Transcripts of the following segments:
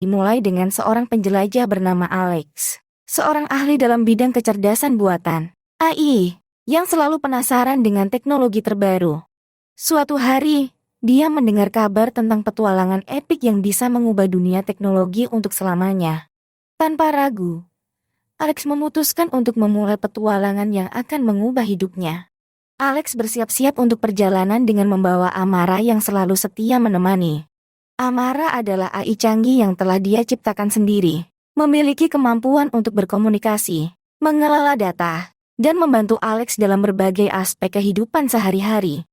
Dimulai dengan seorang penjelajah bernama Alex, seorang ahli dalam bidang kecerdasan buatan, AI, yang selalu penasaran dengan teknologi terbaru. Suatu hari, dia mendengar kabar tentang petualangan epik yang bisa mengubah dunia teknologi untuk selamanya. Tanpa ragu, Alex memutuskan untuk memulai petualangan yang akan mengubah hidupnya. Alex bersiap-siap untuk perjalanan dengan membawa Amara yang selalu setia menemani. Amara adalah AI canggih yang telah dia ciptakan sendiri, memiliki kemampuan untuk berkomunikasi, mengelola data, dan membantu Alex dalam berbagai aspek kehidupan sehari-hari.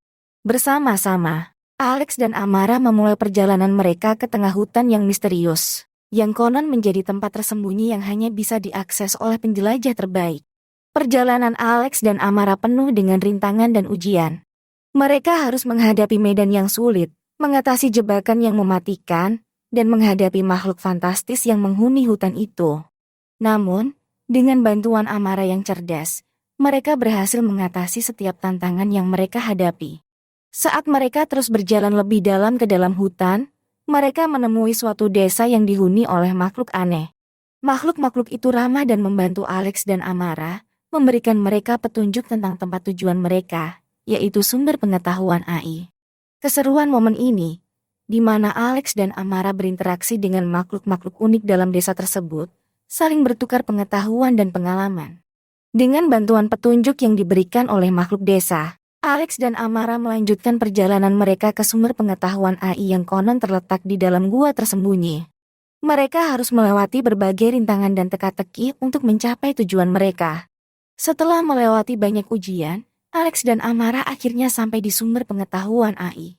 Bersama-sama, Alex dan Amara memulai perjalanan mereka ke tengah hutan yang misterius, yang konon menjadi tempat tersembunyi yang hanya bisa diakses oleh penjelajah terbaik. Perjalanan Alex dan Amara penuh dengan rintangan dan ujian. Mereka harus menghadapi medan yang sulit, mengatasi jebakan yang mematikan, dan menghadapi makhluk fantastis yang menghuni hutan itu. Namun, dengan bantuan Amara yang cerdas, mereka berhasil mengatasi setiap tantangan yang mereka hadapi. Saat mereka terus berjalan lebih dalam ke dalam hutan, mereka menemui suatu desa yang dihuni oleh makhluk aneh. Makhluk-makhluk itu ramah dan membantu Alex dan Amara, memberikan mereka petunjuk tentang tempat tujuan mereka, yaitu sumber pengetahuan AI. Keseruan momen ini, di mana Alex dan Amara berinteraksi dengan makhluk-makhluk unik dalam desa tersebut, saling bertukar pengetahuan dan pengalaman. Dengan bantuan petunjuk yang diberikan oleh makhluk desa, Alex dan Amara melanjutkan perjalanan mereka ke sumber pengetahuan AI yang konon terletak di dalam gua tersembunyi. Mereka harus melewati berbagai rintangan dan teka-teki untuk mencapai tujuan mereka. Setelah melewati banyak ujian, Alex dan Amara akhirnya sampai di sumber pengetahuan AI.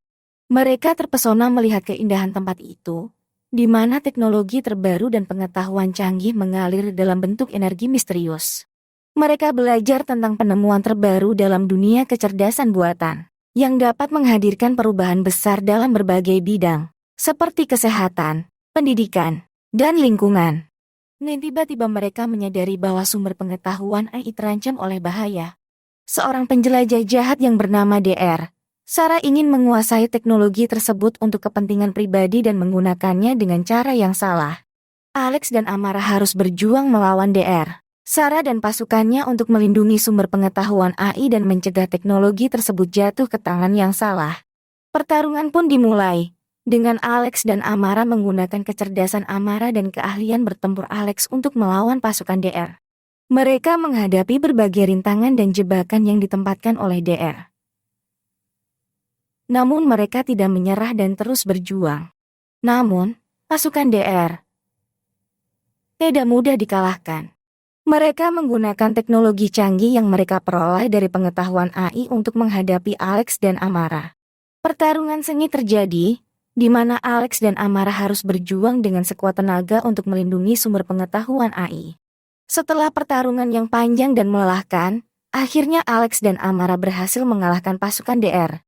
Mereka terpesona melihat keindahan tempat itu, di mana teknologi terbaru dan pengetahuan canggih mengalir dalam bentuk energi misterius. Mereka belajar tentang penemuan terbaru dalam dunia kecerdasan buatan, yang dapat menghadirkan perubahan besar dalam berbagai bidang, seperti kesehatan, pendidikan, dan lingkungan. Dan tiba-tiba mereka menyadari bahwa sumber pengetahuan AI terancam oleh bahaya. Seorang penjelajah jahat yang bernama DR, Sarah ingin menguasai teknologi tersebut untuk kepentingan pribadi dan menggunakannya dengan cara yang salah. Alex dan Amara harus berjuang melawan DR, Sarah dan pasukannya untuk melindungi sumber pengetahuan AI dan mencegah teknologi tersebut jatuh ke tangan yang salah. Pertarungan pun dimulai, dengan Alex dan Amara menggunakan kecerdasan Amara dan keahlian bertempur Alex untuk melawan pasukan DR. Mereka menghadapi berbagai rintangan dan jebakan yang ditempatkan oleh DR. Namun mereka tidak menyerah dan terus berjuang. Namun, pasukan DR tidak mudah dikalahkan. Mereka menggunakan teknologi canggih yang mereka peroleh dari pengetahuan AI untuk menghadapi Alex dan Amara. Pertarungan sengit terjadi, di mana Alex dan Amara harus berjuang dengan sekuat tenaga untuk melindungi sumber pengetahuan AI. Setelah pertarungan yang panjang dan melelahkan, akhirnya Alex dan Amara berhasil mengalahkan pasukan DR.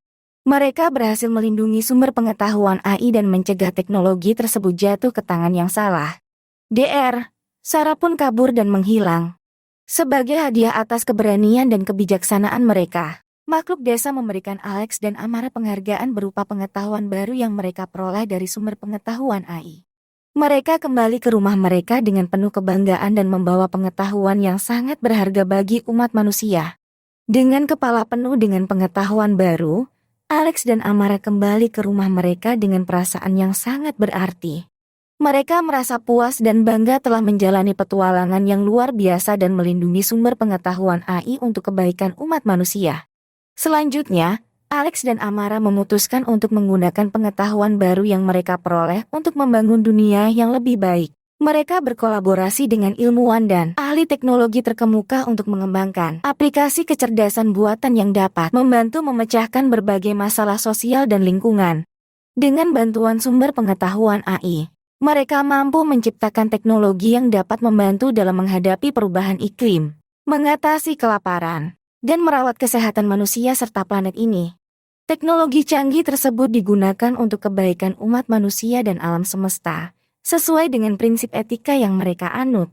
Mereka berhasil melindungi sumber pengetahuan AI dan mencegah teknologi tersebut jatuh ke tangan yang salah. DR, Sarah pun kabur dan menghilang. Sebagai hadiah atas keberanian dan kebijaksanaan mereka, makhluk desa memberikan Alex dan Amara penghargaan berupa pengetahuan baru yang mereka peroleh dari sumber pengetahuan AI. Mereka kembali ke rumah mereka dengan penuh kebanggaan dan membawa pengetahuan yang sangat berharga bagi umat manusia. Dengan kepala penuh dengan pengetahuan baru, Alex dan Amara kembali ke rumah mereka dengan perasaan yang sangat berarti. Mereka merasa puas dan bangga telah menjalani petualangan yang luar biasa dan melindungi sumber pengetahuan AI untuk kebaikan umat manusia. Selanjutnya, Alex dan Amara memutuskan untuk menggunakan pengetahuan baru yang mereka peroleh untuk membangun dunia yang lebih baik. Mereka berkolaborasi dengan ilmuwan dan ahli teknologi terkemuka untuk mengembangkan aplikasi kecerdasan buatan yang dapat membantu memecahkan berbagai masalah sosial dan lingkungan. Dengan bantuan sumber pengetahuan AI, mereka mampu menciptakan teknologi yang dapat membantu dalam menghadapi perubahan iklim, mengatasi kelaparan, dan merawat kesehatan manusia serta planet ini. Teknologi canggih tersebut digunakan untuk kebaikan umat manusia dan alam semesta, sesuai dengan prinsip etika yang mereka anut.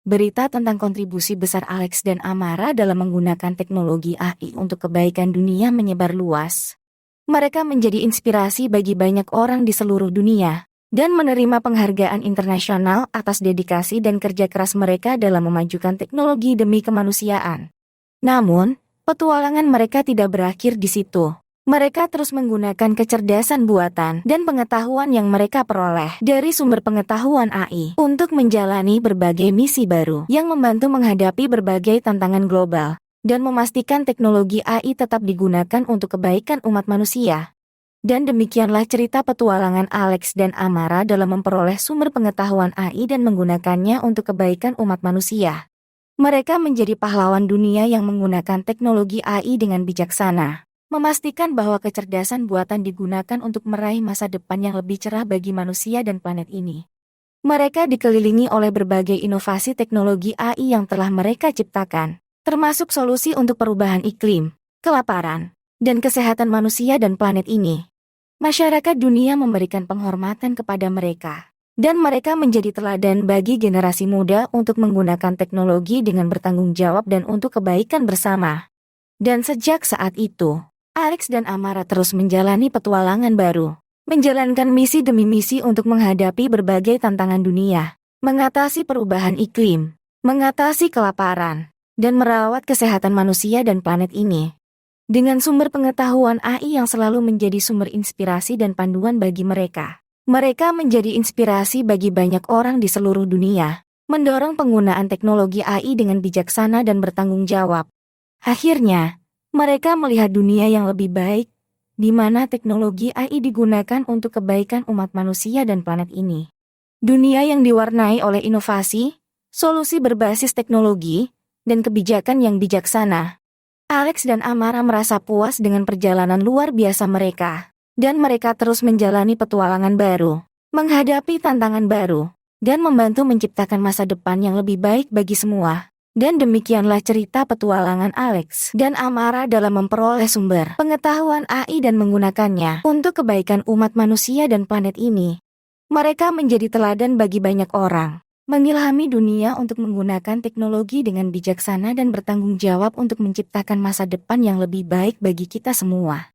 Berita tentang kontribusi besar Alex dan Amara dalam menggunakan teknologi AI untuk kebaikan dunia menyebar luas. Mereka menjadi inspirasi bagi banyak orang di seluruh dunia, dan menerima penghargaan internasional atas dedikasi dan kerja keras mereka dalam memajukan teknologi demi kemanusiaan. Namun, petualangan mereka tidak berakhir di situ. Mereka terus menggunakan kecerdasan buatan dan pengetahuan yang mereka peroleh dari sumber pengetahuan AI untuk menjalani berbagai misi baru yang membantu menghadapi berbagai tantangan global dan memastikan teknologi AI tetap digunakan untuk kebaikan umat manusia. Dan demikianlah cerita petualangan Alex dan Amara dalam memperoleh sumber pengetahuan AI dan menggunakannya untuk kebaikan umat manusia. Mereka menjadi pahlawan dunia yang menggunakan teknologi AI dengan bijaksana, memastikan bahwa kecerdasan buatan digunakan untuk meraih masa depan yang lebih cerah bagi manusia dan planet ini. Mereka dikelilingi oleh berbagai inovasi teknologi AI yang telah mereka ciptakan, termasuk solusi untuk perubahan iklim, kelaparan, dan kesehatan manusia dan planet ini. Masyarakat dunia memberikan penghormatan kepada mereka, dan mereka menjadi teladan bagi generasi muda untuk menggunakan teknologi dengan bertanggung jawab dan untuk kebaikan bersama. Dan sejak saat itu, Alex dan Amara terus menjalani petualangan baru, menjalankan misi demi misi untuk menghadapi berbagai tantangan dunia, mengatasi perubahan iklim, mengatasi kelaparan, dan merawat kesehatan manusia dan planet ini. Dengan sumber pengetahuan AI yang selalu menjadi sumber inspirasi dan panduan bagi mereka, mereka menjadi inspirasi bagi banyak orang di seluruh dunia, mendorong penggunaan teknologi AI dengan bijaksana dan bertanggung jawab. Akhirnya, mereka melihat dunia yang lebih baik, di mana teknologi AI digunakan untuk kebaikan umat manusia dan planet ini. Dunia yang diwarnai oleh inovasi, solusi berbasis teknologi, dan kebijakan yang bijaksana. Alex dan Amara merasa puas dengan perjalanan luar biasa mereka, dan mereka terus menjalani petualangan baru, menghadapi tantangan baru, dan membantu menciptakan masa depan yang lebih baik bagi semua. Dan demikianlah cerita petualangan Alex dan Amara dalam memperoleh sumber pengetahuan AI dan menggunakannya untuk kebaikan umat manusia dan planet ini. Mereka menjadi teladan bagi banyak orang, mengilhami dunia untuk menggunakan teknologi dengan bijaksana dan bertanggung jawab untuk menciptakan masa depan yang lebih baik bagi kita semua.